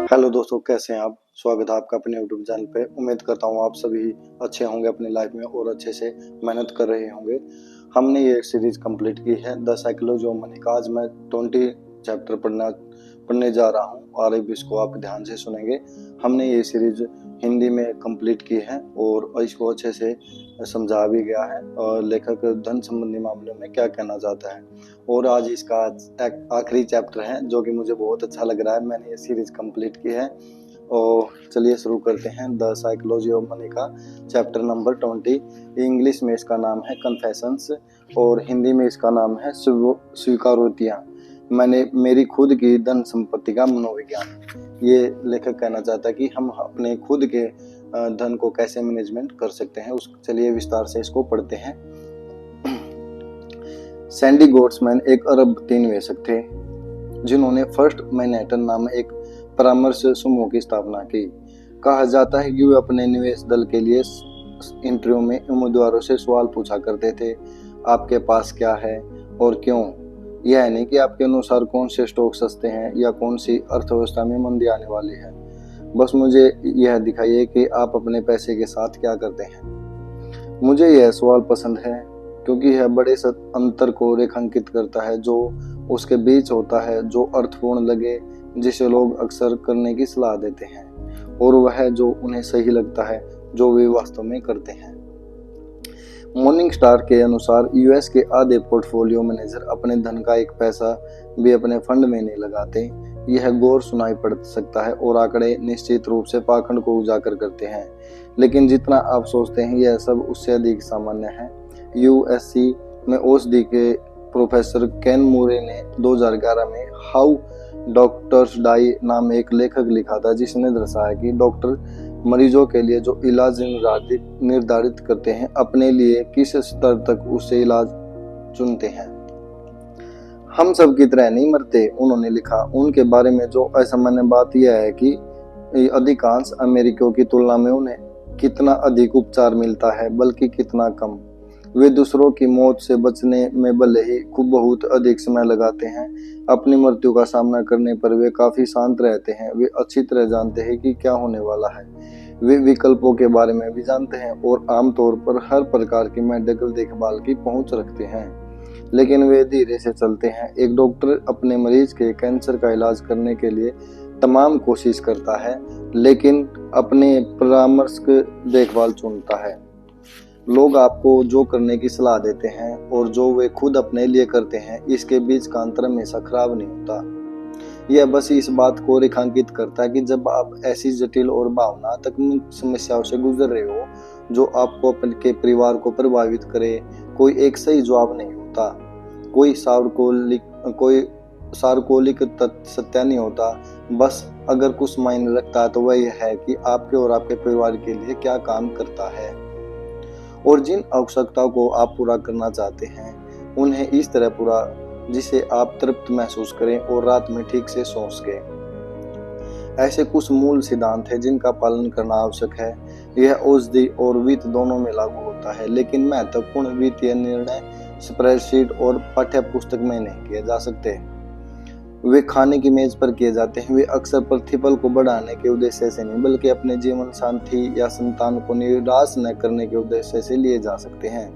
Hello दोस्तों, कैसे हैं आप। स्वागत है आपका अपने यूट्यूब चैनल पे। उम्मीद करता हूँ आप सभी अच्छे होंगे अपनी लाइफ में और अच्छे से मेहनत कर रहे होंगे। हमने ये सीरीज कंप्लीट की है द साइकोलॉजी ऑफ मनी का। आज मैं 20 चैप्टर पढ़ने जा रहा हूँ और अब इसको आप ध्यान से सुनेंगे। हमने ये सीरीज हिंदी में कंप्लीट की है और इसको अच्छे से समझा भी गया है और लेखक धन संबंधी मामलों में क्या कहना चाहता है। और आज इसका आखिरी चैप्टर है जो कि मुझे बहुत अच्छा लग रहा है। मैंने ये सीरीज कंप्लीट की है और चलिए शुरू करते हैं द साइकोलॉजी ऑफ मनी का चैप्टर नंबर 20। इंग्लिश में इसका नाम है कन्फेशंस और हिंदी में इसका नाम है स्वीकारोक्तियां। मैंने मेरी खुद की धन संपत्ति का मनोविज्ञान। ये लेखक कहना चाहता है कि हम अपने खुद के धन को कैसे मैनेजमेंट कर सकते हैं। उस चलिए विस्तार से इसको पढ़ते हैं। सैंडी गोड्समैन एक अरबपति निवेशक थे जिन्होंने फर्स्ट मैनहट्टन नाम एक परामर्श समूह की स्थापना की। कहा जाता है कि वे अपने निवेश दल के लिए इंटरव्यू में उम्मीदवारों से सवाल पूछा करते थे, आपके पास क्या है और क्यों। यह नहीं कि आपके अनुसार कौन से स्टॉक सस्ते हैं या कौन सी अर्थव्यवस्था में मंदी आने वाली है। बस मुझे यह दिखाइए कि आप अपने पैसे के साथ क्या करते हैं। मुझे यह सवाल पसंद है क्योंकि यह बड़े अंतर को रेखांकित करता है जो उसके बीच होता है, जो अर्थपूर्ण लगे, जिसे लोग अक्सर करने की सलाह देते हैं, और वह जो उन्हें सही लगता है, जो वे वास्तव में करते हैं। मॉर्निंग स्टार के अनुसार यूएस के आधे पोर्टफोलियो मैनेजर अपने धन का एक पैसा भी अपने फंड में नहीं लगाते। यह गौर सुनाई पड़ सकता है और आंकड़े निश्चित रूप से पाखंड को उजागर करते हैं, लेकिन जितना आप सोचते हैं यह सब उससे अधिक सामान्य है। यूएससी में औषधि के प्रोफेसर केन मूरे ने 2011 में हाउ डॉक्टर्स डाई नाम एक लेखक लिखा था, जिसने दर्शाया कि डॉक्टर मरीजों के लिए जो इलाज निर्धारित करते हैं, अपने लिए किस स्तर तक उससे इलाज चुनते हैं। हम सब की तरह नहीं मरते, उन्होंने लिखा। उनके बारे में जो असामान्य बात यह है कि अधिकांश अमेरिकियों की तुलना में उन्हें कितना अधिक उपचार मिलता है, बल्कि कितना कम। वे दूसरों की मौत से बचने में भले ही खूब बहुत अधिक समय लगाते हैं, अपनी मृत्यु का सामना करने पर वे काफी शांत रहते हैं। वे अच्छी तरह जानते हैं कि क्या होने वाला है। वे विकल्पों के बारे में भी जानते हैं और आमतौर पर हर प्रकार की मेडिकल देखभाल की पहुंच रखते हैं, लेकिन वे धीरे से चलते हैं। एक डॉक्टर अपने मरीज के कैंसर का इलाज करने के लिए तमाम कोशिश करता है, लेकिन अपने परामर्श देखभाल चुनता है। लोग आपको जो करने की सलाह देते हैं और जो वे खुद अपने लिए करते हैं, इसके बीच का अंतर हमेशा खराब नहीं होता। यह बस इस बात को रेखांकित करता है कि जब आप ऐसी जटिल और भावनात्मक समस्याओं से गुजर रहे हो जो आपको अपने परिवार को प्रभावित करे, कोई एक सही जवाब नहीं होता, कोई सार्वकालिक सत्य नहीं होता। बस अगर कुछ मायने रखता है तो वह यह है कि आपके और आपके परिवार के लिए क्या काम करता है और जिन आवश्यकताओं को आप पूरा करना चाहते हैं उन्हें इस तरह पूरा जिसे आप तृप्त महसूस करें और रात में ठीक से सो सकें। ऐसे कुछ मूल सिद्धांत हैं जिनका पालन करना आवश्यक है। यह औषधि और वित्त दोनों में लागू होता है, लेकिन महत्वपूर्ण वित्तीय निर्णय स्प्रेडशीट और पाठ्य पुस्तक में नहीं किए जा सकते। वे खाने की मेज पर किए जाते हैं। वे अक्सर प्रतिफल को बढ़ाने के उद्देश्य से नहीं, बल्कि अपने जीवन साथी या संतान को निराश न करने के उद्देश्य से लिए जा सकते हैं।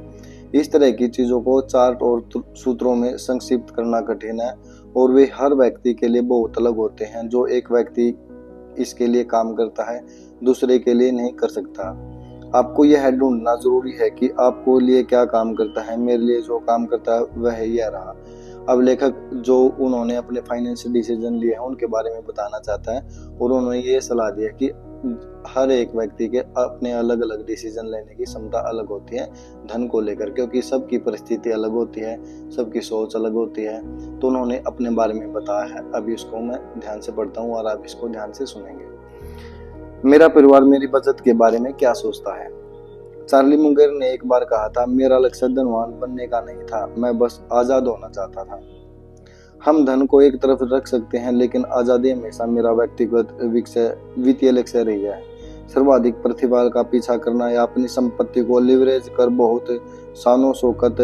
इस तरह की चीजों को चार्ट और सूत्रों में संक्षिप्त करना कठिन है और वे हर व्यक्ति के लिए बहुत अलग होते हैं। जो एक व्यक्ति इसके लिए काम करता है, दूसरे के लिए नहीं कर सकता। आपको यह ढूंढना जरूरी है कि आपको लिए क्या काम करता है। मेरे लिए जो काम करता है वह यह रहा। अब लेखक जो उन्होंने अपने फाइनेंशियल डिसीजन लिए हैं उनके बारे में बताना चाहता है और उन्होंने ये सलाह दी है कि हर एक व्यक्ति के अपने अलग अलग डिसीजन लेने की क्षमता अलग होती है धन को लेकर, क्योंकि सबकी परिस्थिति अलग होती है, सबकी सोच अलग होती है। तो उन्होंने अपने बारे में बताया है। अब इसको मैं ध्यान से पढ़ता हूँ और आप इसको ध्यान से सुनेंगे। मेरा परिवार मेरी बचत के बारे में क्या सोचता है। चार्ली मुंगेर ने एक बार कहा था, मेरा लक्ष्य धनवान बनने का नहीं था, मैं बस आजाद होना चाहता था। हम धन को एक तरफ रख सकते हैं, लेकिन आजादी हमेशा मेरा व्यक्तिगत वित्तीय लक्ष्य रही है। सर्वाधिक प्रतिफल का पीछा करना या अपनी संपत्ति को लिवरेज कर बहुत शानो शौकत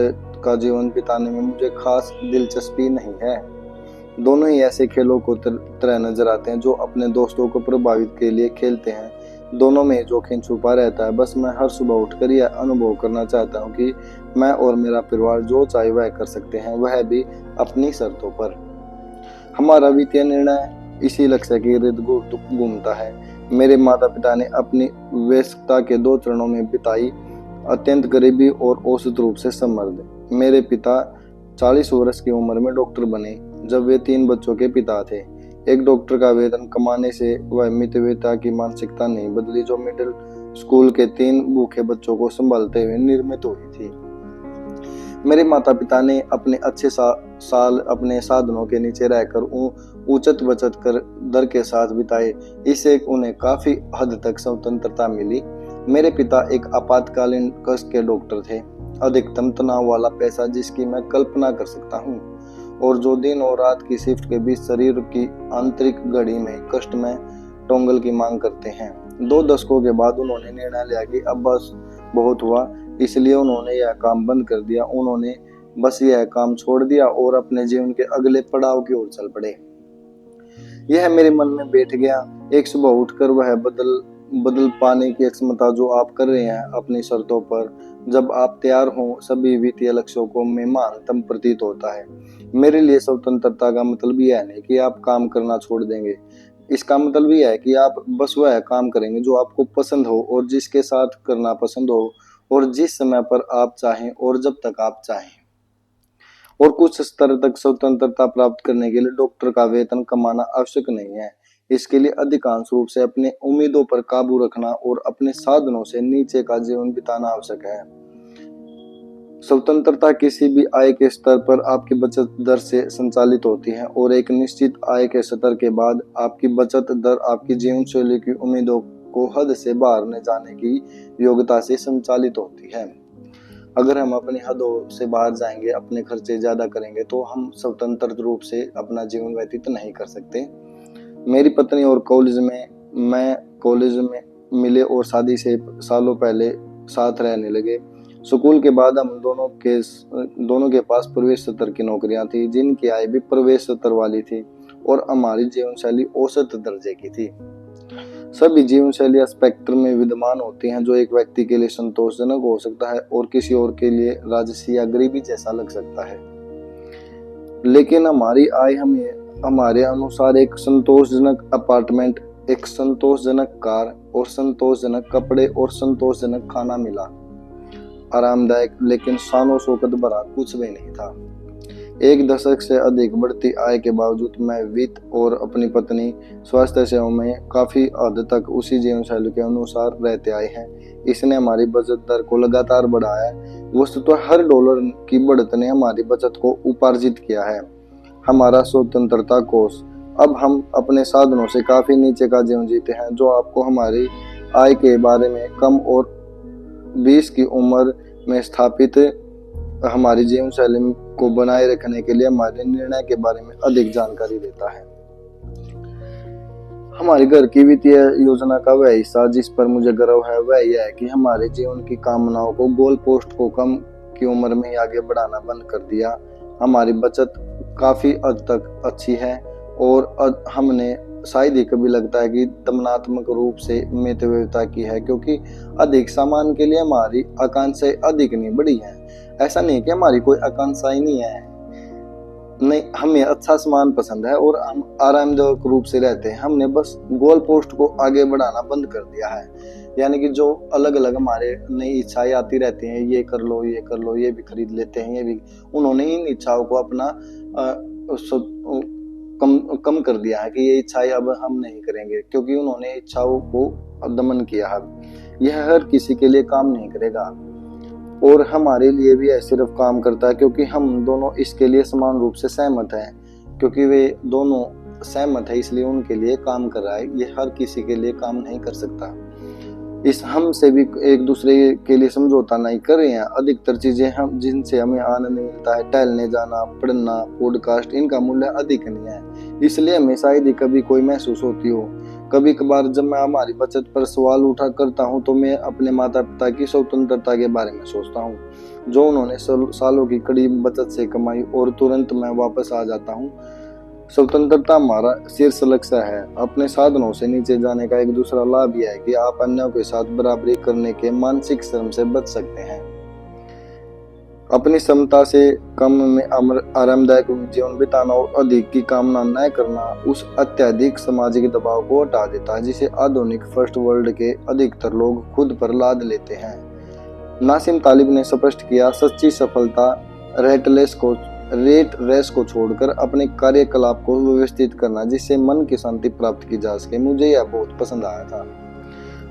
का जीवन बिताने में मुझे खास दिलचस्पी नहीं है। दोनों ही ऐसे खेलों को तरह नजर आते हैं जो अपने दोस्तों को प्रभावित के लिए खेलते हैं। दोनों में जोखिम छुपा रहता है। बस मैं हर सुबह उठकर यह अनुभव करना चाहता हूँ कि मैं और मेरा परिवार जो चाहे वह कर सकते हैं, वह भी अपनी शर्तों पर। हमारा वित्तीय निर्णय इसी लक्ष्य के इर्द गिर्द घूमता है। मेरे माता पिता ने अपनी वयस्कता के 2 चरणों में बिताई, अत्यंत गरीबी और औसत रूप से समृद्ध। मेरे पिता 40 वर्ष की उम्र में डॉक्टर बने जब वे 3 बच्चों के पिता थे। एक डॉक्टर का वेतन कमाने से वह मितव्ययिता की मानसिकता नहीं बदली जो मिडिल स्कूल के 3 भूखे बच्चों को संभालते हुए निर्मित हुई थी। मेरे माता पिता ने अपने अच्छे साल अपने साधनों के नीचे रहकर उचित बचत कर दर के साथ बिताए। इससे उन्हें काफी हद तक स्वतंत्रता मिली। मेरे पिता एक आपातकालीन कक्ष के डॉक्टर थे। अधिकतम तनाव वाला पैसा जिसकी मैं कल्पना कर सकता हूँ, और जो दिन और रात की शिफ्ट के बीच शरीर की आंतरिक घड़ी में कष्ट में टोंगल की मांग करते हैं। 2 दशकों के बाद उन्होंने निर्णय लिया कि अब बस बहुत हुआ, इसलिए उन्होंने यह काम बंद कर दिया। उन्होंने बस यह काम छोड़ दिया और अपने जीवन के अगले पड़ाव की ओर चल पड़े। यह मेरे मन में बैठ गया। एक सुबह उठकर वह बदल पाने की क्षमता जो आप कर रहे हैं अपनी शर्तों पर, जब आप तैयार हो सभी वित्तीय लक्ष्यों को में महानतम प्रतीत होता है। मेरे लिए स्वतंत्रता का मतलब यह नहीं कि आप काम करना छोड़ देंगे। इसका मतलब यह है कि आप बस वह काम करेंगे जो आपको पसंद हो और जिसके साथ करना पसंद हो, और जिस समय पर आप चाहें और जब तक आप चाहें। और कुछ स्तर तक स्वतंत्रता प्राप्त करने के लिए डॉक्टर का वेतन कमाना आवश्यक नहीं है। इसके लिए अधिकांश रूप से अपने उम्मीदों पर काबू रखना और अपने साधनों से नीचे का जीवन बिताना आवश्यक है। स्वतंत्रता किसी भी आय के स्तर पर आपकी बचत दर से संचालित होती है, और एक निश्चित आय के स्तर के बाद आपकी बचत दर आपकी जीवन शैली की उम्मीदों को हद से बाहर न जाने की योग्यता से संचालित होती है। अगर हम अपनी हदों से बाहर जाएंगे, अपने खर्चे ज्यादा करेंगे, तो हम स्वतंत्र रूप से अपना जीवन व्यतीत नहीं कर सकते। मेरी पत्नी और मैं कॉलेज में मिले और शादी से सालों पहले साथ रहने लगे। स्कूल के बाद हम दोनों के पास प्रवेश स्तर की नौकरियां थी, जिनकी आय भी प्रवेश स्तर वाली थी, और हमारी जीवन शैली औसत दर्जे की थी। सभी जीवन शैली स्पेक्ट्रम में विद्यमान होती हैं, जो एक व्यक्ति के लिए संतोषजनक हो सकता है और किसी और के लिए राजसी या गरीबी जैसा लग सकता है। लेकिन हमारी आय हमें हमारे अनुसार एक संतोषजनक अपार्टमेंट, एक संतोषजनक कार और संतोषजनक कपड़े और संतोषजनक खाना मिला। आरामदायक लेकिन शानो शौकत भरा कुछ भी नहीं था। 1 दशक से अधिक बढ़ती आय के बावजूद मैं वित्त और अपनी पत्नी स्वास्थ्य सेवा में काफी हद तक उसी जीवन शैली के अनुसार रहते आए हैं। इसने हमारी बचत दर को लगातार बढ़ाया है। वस्तुतः हर डॉलर की बढ़त ने हमारी बचत को उपार्जित किया है। हमारा स्वतंत्रता कोष। अब हम अपने साधनों से काफी नीचे का जीवन जीते हैं, जो आपको हमारी आय के बारे में कम और 20 की उम्र में स्थापित हमारी जीवन शैली को बनाए रखने के लिए हमारे निर्णय के बारे में अधिक जानकारी देता है। हमारे घर की वित्तीय योजना का वह हिस्सा जिस पर मुझे गर्व है वह यह है कि हमारे जीवन की कामनाओं को गोल पोस्ट को कम की उम्र में आगे बढ़ाना बंद कर दिया। हमारी बचत काफी हद तक अच्छी है, और हमने शायद ही कभी लगता है कि दमनात्मक रूप से मितव्ययिता की है, क्योंकि अधिक सामान के लिए हमारी आकांक्षाएं अधिक नहीं बढ़ी है। ऐसा नहीं कि हमारी कोई आकांक्षा ही नहीं है, नहीं, हमें अच्छा सामान पसंद है और हम आरामदायक रूप से रहते हैं। हमने बस गोल पोस्ट को आगे बढ़ाना बंद कर दिया है। यानी कि जो अलग अलग हमारे नई इच्छाएं आती रहती हैं, ये कर लो, ये कर लो, ये भी खरीद लेते हैं, ये भी, उन्होंने इन इच्छाओं को अपना कम कर दिया है कि ये इच्छाएं अब हम नहीं करेंगे, क्योंकि उन्होंने इच्छाओं को दमन किया है। यह हर किसी के लिए काम नहीं करेगा, और हमारे लिए भी यह सिर्फ काम करता है क्योंकि हम दोनों इसके लिए समान रूप से सहमत हैं। क्योंकि वे दोनों सहमत है इसलिए उनके लिए काम कर रहा है। ये हर किसी के लिए काम नहीं कर सकता। इस हम से भी एक दूसरे के लिए समझौता नहीं कर रहे हैं। अधिकतर चीजें हम जिनसे हमें आनंद मिलता है, टहलने जाना, पढ़ना, पॉडकास्ट, इनका मूल्य अधिक नहीं है। इसलिए हमें शायद ही कभी कोई महसूस होती हो। कभी कभार जब मैं हमारी बचत पर सवाल उठा करता हूँ तो मैं अपने माता पिता की स्वतंत्रता के बारे में सोचता हूँ, जो उन्होंने सालों की कड़ी बचत से कमाई, और तुरंत मैं वापस आ जाता हूँ स्वतंत्रता हमारा शीर्ष लक्ष्य है। अपने साधनों से नीचे जाने का एक दूसरा लाभ यह है कि आप अन्यों के साथ बराबरी करने के मानसिक श्रम से बच सकते हैं। अपनी क्षमता से कम में आरामदायक जीवन बिताना और अधिक की कामना न करना उस अत्यधिक सामाजिक दबाव को हटा देता है जिसे आधुनिक फर्स्ट वर्ल्ड के अधिकतर लोग खुद पर लाद लेते हैं। नासिम तालिब ने स्पष्ट किया, सच्ची सफलता रेट रेस को छोड़कर अपने कार्यकलाप को व्यवस्थित करना जिससे मन की शांति प्राप्त की जा सके। मुझे यह बहुत पसंद आया था।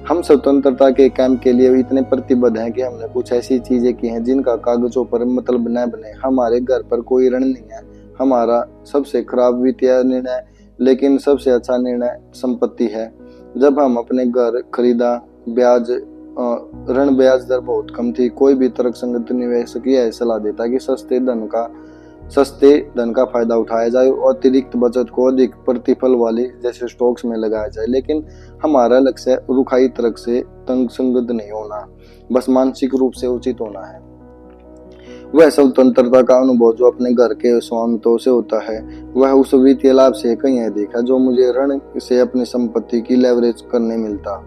हम स्वतंत्रता के कैंप के लिए इतने प्रतिबद्ध हैं कि हमने कुछ ऐसी चीजें की हैं जिनका कागजों पर मतलब न बने। हमारे घर पर कोई ऋण नहीं है। हमारा सबसे खराब वित्तीय निर्णय लेकिन सबसे अच्छा निर्णय संपत्ति है। जब हम अपने घर खरीदा, ऋण ब्याज दर बहुत कम थी। कोई भी तर्कसंगत निवेशक यह सलाह देता कि सस्ते धन का फायदा उठाया जाए और अतिरिक्त बचत को अधिक प्रतिफल वाले जैसे स्टॉक्स में लगाया जाए। लेकिन हमारा लक्ष्य रुखाई तर्क से तर्कसंगत नहीं होना, बस मानसिक रूप से उचित होना है। वह स्वतंत्रता का अनुभव जो अपने घर के स्वामित्व से होता है वह उस वित्तीय लाभ से कहीं अधिक है जो मुझे ऋण से अपनी संपत्ति की लेवरेज करने मिलता।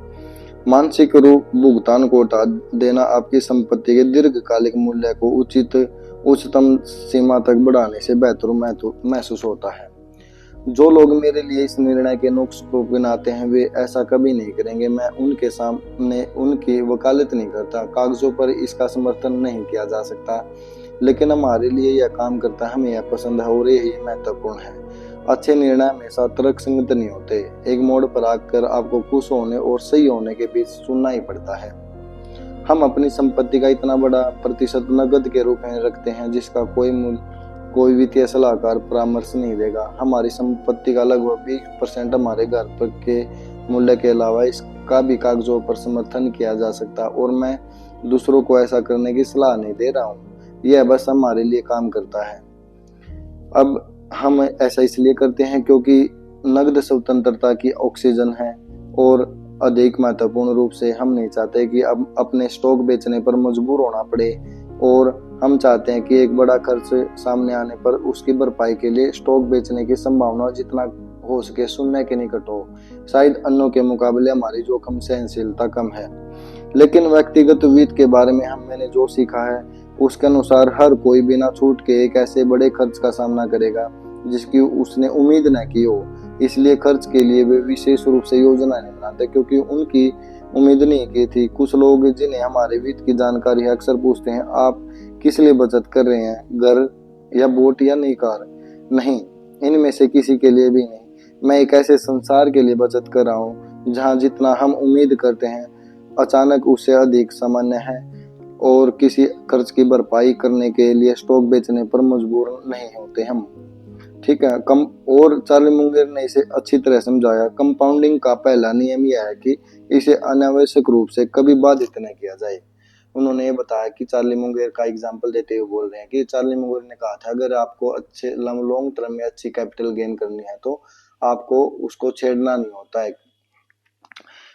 मानसिक रूप भुगतान को हटा देना आपकी संपत्ति के दीर्घकालिक मूल्य को उच्चतम सीमा तक बढ़ाने से बेहतर महसूस होता है। जो लोग मेरे लिए इस निर्णय के नुक्स को गिनाते हैं वे ऐसा कभी नहीं करेंगे। मैं उनके सामने उनकी वकालत नहीं करता। कागजों पर इसका समर्थन नहीं किया जा सकता, लेकिन हमारे लिए यह काम करता है। हमें यह पसंद है और यही महत्वपूर्ण है। अच्छे निर्णय हमेशा तर्कसंगत नहीं होते। एक मोड़ पर आकर आपको खुश होने और सही होने के बीच चुनना ही पड़ता है। हम अपनी संपत्ति का इतना बड़ा प्रतिशत नकद के रूप में रखते हैं जिसका कोई वित्तीय सलाहकार परामर्श नहीं देगा। हमारी संपत्ति का लगभग 20% हमारे घर पर के मूल्य के अलावा इसका भी कागजों पर समर्थन किया जा सकता और मैं दूसरों को ऐसा करने की सलाह नहीं दे रहा हूँ। यह बस हमारे लिए काम करता है। अब हम ऐसा इसलिए करते हैं क्योंकि नकद स्वतंत्रता की ऑक्सीजन है और अधिक महत्वपूर्ण रूप से हम नहीं चाहते कि अब अपने स्टॉक बेचने पर मजबूर होना पड़े और हम चाहते हैं कि एक बड़ा खर्च सामने आने पर उसकी भरपाई के लिए स्टॉक बेचने की संभावना जितना हो सके शून्य के निकट हो। शायद अन्यों के मुकाबले हमारी जोखिम सहनशीलता कम है, लेकिन व्यक्तिगत वित्त के बारे में मैंने जो सीखा है उसके अनुसार हर कोई बिना छूट के एक ऐसे बड़े खर्च का सामना करेगा जिसकी उसने उम्मीद न की हो। इसलिए खर्च के लिए वे विशेष रूप से योजना नहीं बनाते क्योंकि उनकी उम्मीद नहीं की थी। कुछ लोग जिन्हें हमारे वित्त की जानकारी है अक्सर पूछते हैं, आप किस लिए बचत कर रहे हैं, घर या बोट या नई कार? नहीं, इनमें से किसी के लिए भी नहीं। मैं एक ऐसे संसार के लिए बचत कर रहा हूँ जहाँ जितना हम उम्मीद करते हैं अचानक उससे अधिक सामान्य है और किसी खर्च की भरपाई करने के लिए स्टॉक बेचने पर मजबूर नहीं होते हम। ठीक है। और चार्ली मुंगेर ने इसे अच्छी तरह समझाया। कंपाउंडिंग का पहला नियम यह है कि इसे अनावश्यक रूप से कभी बाधित न किया जाए। उन्होंने ये बताया कि चार्ली मुंगेर का एग्जाम्पल देते हुए बोल रहे हैं कि चार्ली मुंगेर ने कहा था अगर आपको अच्छे लॉन्ग टर्म में अच्छी कैपिटल गेन करनी है तो आपको उसको छेड़ना नहीं होता है।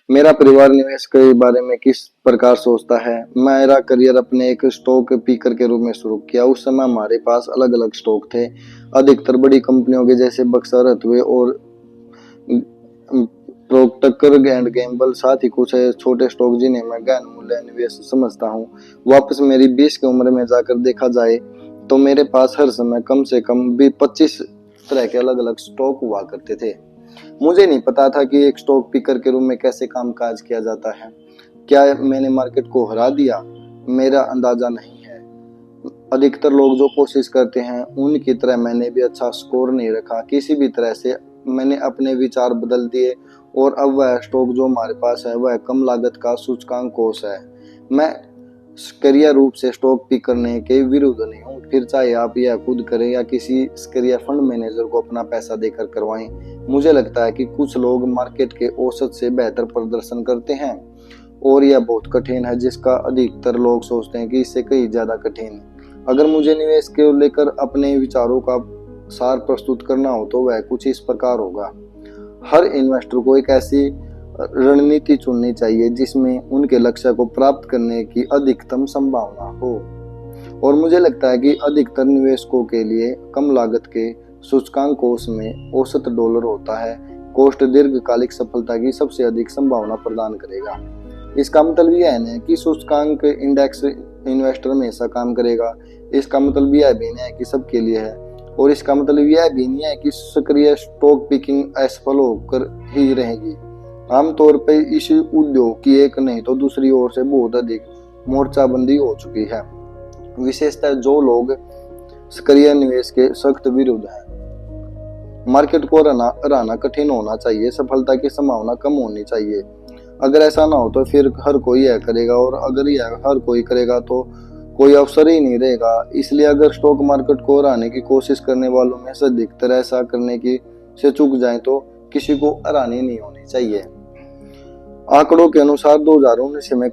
मेरा परिवार निवेश के बारे में किस प्रकार सोचता है? मेरा करियर अपने एक स्टॉक पिकर के रूप में शुरू किया। उस समय हमारे पास अलग अलग स्टॉक थे, अधिकतर बड़ी कंपनियों के जैसे बक्सर हथवे और प्रोक्टर एंड गैम्बल, साथ ही कुछ छोटे स्टॉक जिन्हें मैं गहन मूल्य निवेश समझता हूँ। वापस मेरी 20 की उम्र में जाकर देखा जाए तो मेरे पास हर समय कम से कम भी 25 तरह के अलग अलग स्टॉक हुआ करते थे। मुझे नहीं पता था कि एक स्टॉक पिकर के रूप में कैसे कामकाज किया जाता है। क्या मैंने मार्केट को हरा दिया? मेरा अंदाजा नहीं है। अधिकतर लोग जो कोशिश करते हैं उनकी तरह मैंने भी अच्छा स्कोर नहीं रखा। किसी भी तरह से मैंने अपने विचार बदल दिए और अब वह स्टॉक जो हमारे पास है वह कम लागत का सूचकांक कोष है। मैं सक्रिय रूप से स्टॉक पिक करने के विरुद्ध नहीं हूँ, फिर चाहे आप यह खुद करें या किसी सक्रिय फंड मैनेजर को अपना पैसा देकर करवाएं। मुझे लगता है कि कुछ लोग मार्केट के औसत से बेहतर प्रदर्शन करते हैं और यह बहुत कठिन है जिसका अधिकतर लोग सोचते हैं कि इससे कहीं ज्यादा कठिन। अगर मुझे निवेश को लेकर अपने विचारों का सार प्रस्तुत करना हो तो वह कुछ इस प्रकार होगा। हर इन्वेस्टर को एक ऐसी रणनीति चुननी चाहिए जिसमें उनके लक्ष्य को प्राप्त करने की अधिकतम संभावना हो। और मुझे लगता है कि अधिकतर निवेशकों के लिए कम लागत के सूचकांक कोष में औसत डॉलर होता है। कोस्ट दीर्घकालिक सफलता की सबसे अधिक संभावना प्रदान करेगा। इसका मतलब यह है ना कि सूचकांक इंडेक्स इन्वेस्टर में ऐसा काम करेगा। इसका मतलब यह भी नहीं है कि सबके लिए है, और इसका मतलब यह भी नहीं है कि सक्रिय स्टॉक पिकिंग असफल होकर ही रहेगी। आमतौर पर इस उद्योग की एक नहीं तो दूसरी ओर से बहुत अधिक मोर्चाबंदी हो चुकी है, विशेषतः जो लोग सक्रिय निवेश के सख्त विरुद्ध हैं। मार्केट को हराना कठिन होना चाहिए, सफलता की संभावना कम होनी चाहिए। अगर ऐसा ना हो तो फिर हर कोई यह करेगा, और अगर यह हर कोई करेगा तो कोई अवसर ही नहीं रहेगा। इसलिए अगर स्टॉक मार्केट को हराने की कोशिश करने वालों में से अधिकतर ऐसा करने की से चूक जाए तो किसी को हैरानी नहीं होनी चाहिए। आंकड़ों के अनुसार 2019 में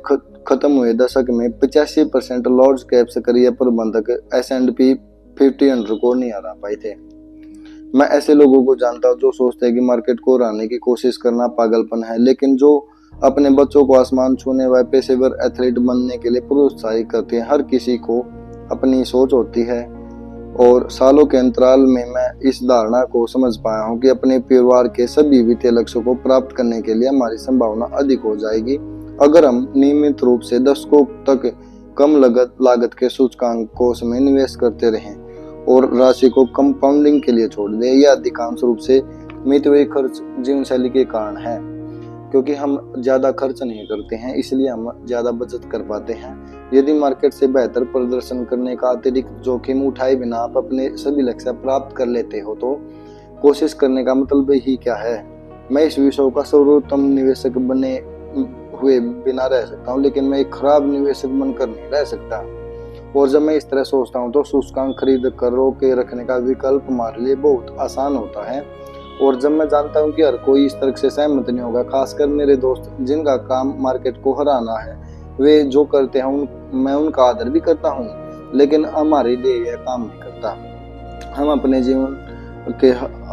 खत्म हुए दशक में 85% लार्ज कैप सक्रिय प्रबंधक S&P 500 को नहीं हरा पाए थे। मैं ऐसे लोगों को जानता हूँ जो सोचते हैं कि मार्केट को हराने की कोशिश करना पागलपन है, लेकिन जो अपने बच्चों को आसमान छूने व पेशेवर एथलीट बनने के लिए प्रोत्साहित करते हैं। हर किसी को अपनी सोच होती है, और सालों के अंतराल में मैं इस धारणा को समझ पाया हूँ कि अपने परिवार के सभी वित्तीय लक्ष्यों को प्राप्त करने के लिए हमारी संभावना अधिक हो जाएगी अगर हम नियमित रूप से दशकों तक कम लागत के सूचकांक कोष में निवेश करते रहें और राशि को कंपाउंडिंग के लिए छोड़ दें। यह अधिकांश रूप से मितव्ययी खर्च जीवन शैली के कारण है, क्योंकि हम ज्यादा खर्च नहीं करते हैं, इसलिए हम ज्यादा बचत कर पाते हैं। यदि मार्केट से बेहतर प्रदर्शन करने का अतिरिक्त जोखिम उठाए बिना आप अपने सभी लक्ष्य प्राप्त कर लेते हो तो कोशिश करने का मतलब ही क्या है। मैं इस विषय का सर्वोत्तम निवेशक बने हुए बिना रह सकता हूँ, लेकिन मैं एक खराब निवेशक बनकर नहीं रह सकता। और जब मैं इस तरह सोचता हूँ तो सूचकांक खरीद कर रोक के रखने का विकल्प हमारे लिए बहुत आसान होता है। और जब मैं जानता हूँ कि हर कोई इस तरह से सहमत नहीं होगा, खासकर मेरे दोस्त जिनका काम मार्केट को हराना है, वे जो करते हैं मैं उनका आदर भी करता हूँ, लेकिन हमारे लिए यह काम नहीं करता।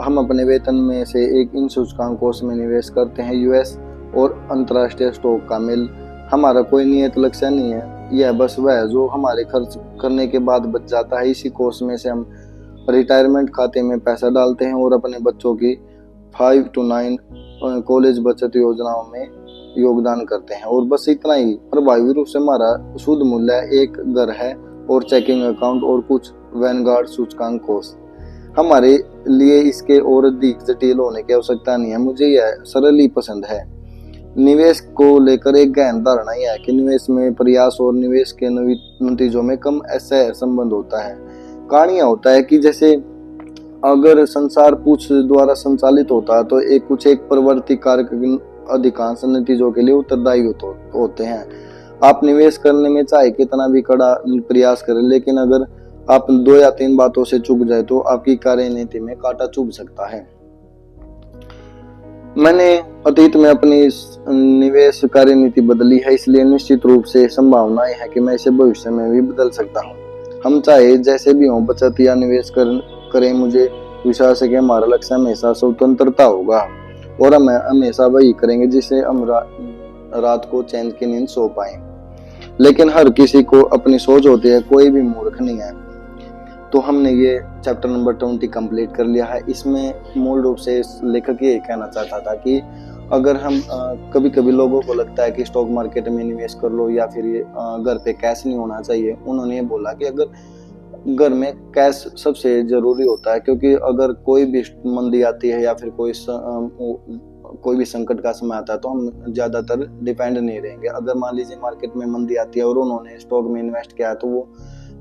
हम अपने वेतन में से एक इन सूचकांक कोष में निवेश करते हैं। यूएस और अंतर्राष्ट्रीय स्टॉक का मिल हमारा कोई नियत लक्ष्य नहीं है, यह बस वह है जो हमारे खर्च करने के बाद बच जाता है। इसी कोष में से हम रिटायरमेंट खाते में पैसा डालते हैं और अपने बच्चों की 5 to 9 कॉलेज बचत योजनाओं में योगदान करते हैं, और बस इतना ही। प्रभावी रूप से हमारा शुद्ध मूल्य एक घर है और चेकिंग अकाउंट और कुछ वैनगार्ड सूचकांक कोष। हमारे लिए इसके और अधिक जटिल होने की आवश्यकता नहीं है। मुझे यह सरल ही पसंद है। निवेश को लेकर एक गहन धारणा यह है कि निवेश में प्रयास और निवेश के नतीजों में कम ऐसा संबंध होता है। कहानियां होता है कि जैसे अगर संसार पूछ द्वारा संचालित होता है तो एक प्रवृत्ति कारक अधिकांश नतीजों के लिए उत्तरदायी होते हैं। आप निवेश करने में चाहे कितना भी कड़ा प्रयास करें, लेकिन अगर आप 2 या 3 बातों से चूक जाए तो आपकी कार्यनीति में कांटा चुभ सकता है। मैंने अतीत में अपनी निवेश कार्यनीति बदली है, इसलिए निश्चित रूप से संभावनाएं है कि मैं इसे भविष्य में भी बदल सकता हूँ। हम चाहे जैसे भी हों, बचत या निवेश करें, मुझे विश्वास है कि हमारा लक्ष्य हमेशा स्वतंत्रता होगा, और हम हमेशा वही करेंगे जिसे हम रात को चैन की नींद सो पाए। लेकिन हर किसी को अपनी सोच होती है, कोई भी मूर्ख नहीं है। तो हमने ये चैप्टर नंबर 20 कंप्लीट कर लिया है। इसमें मूल रूप से लेखक ये कहना चाहता था कि अगर हम कभी कभी लोगों को लगता है कि स्टॉक मार्केट में निवेश कर लो या फिर ये घर पे कैश नहीं होना चाहिए, उन्होंने ये बोला कि अगर घर में कैश सबसे जरूरी होता है, क्योंकि अगर कोई भी मंदी आती है या फिर कोई भी संकट का समय आता है तो हम ज्यादातर डिपेंड नहीं रहेंगे। अगर मान लीजिए मार्केट में मंदी आती है और उन्होंने स्टॉक में इन्वेस्ट किया तो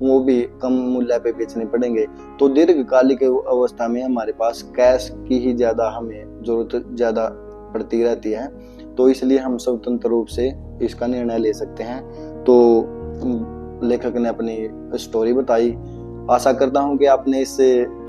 वो भी कम मूल्य पे बेचने पड़ेंगे। तो दीर्घकालिक अवस्था में हमारे पास कैश की ही ज्यादा हमें जरूरत ज्यादा पड़ती रहती है, तो इसलिए हम स्वतंत्र रूप से इसका निर्णय ले सकते हैं। तो लेखक ने अपनी स्टोरी बताई। आशा करता हूं कि आपने इस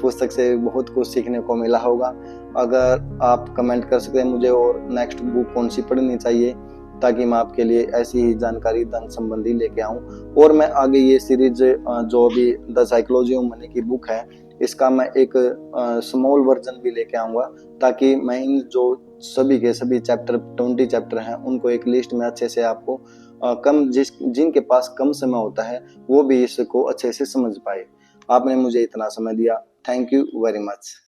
पुस्तक से बहुत कुछ सीखने को मिला होगा। अगर आप कमेंट कर सकते हैं मुझे और नेक्स्ट बुक कौन सी पढ़नी चाहिए, ताकि मैं आपके लिए ऐसी ही जानकारी धन संबंधी लेके आऊं। और मैं आगे ये सीरीज जो भी द साइकोलॉजी ऑफ मनी की बुक है, इसका मैं एक स्मॉल वर्जन भी लेके आऊंगा, ताकि मैं इन जो सभी के सभी चैप्टर 20 चैप्टर हैं उनको एक लिस्ट में अच्छे से आपको जिनके पास कम समय होता है वो भी इसको अच्छे से समझ पाए। आपने मुझे इतना समय दिया, थैंक यू वेरी मच।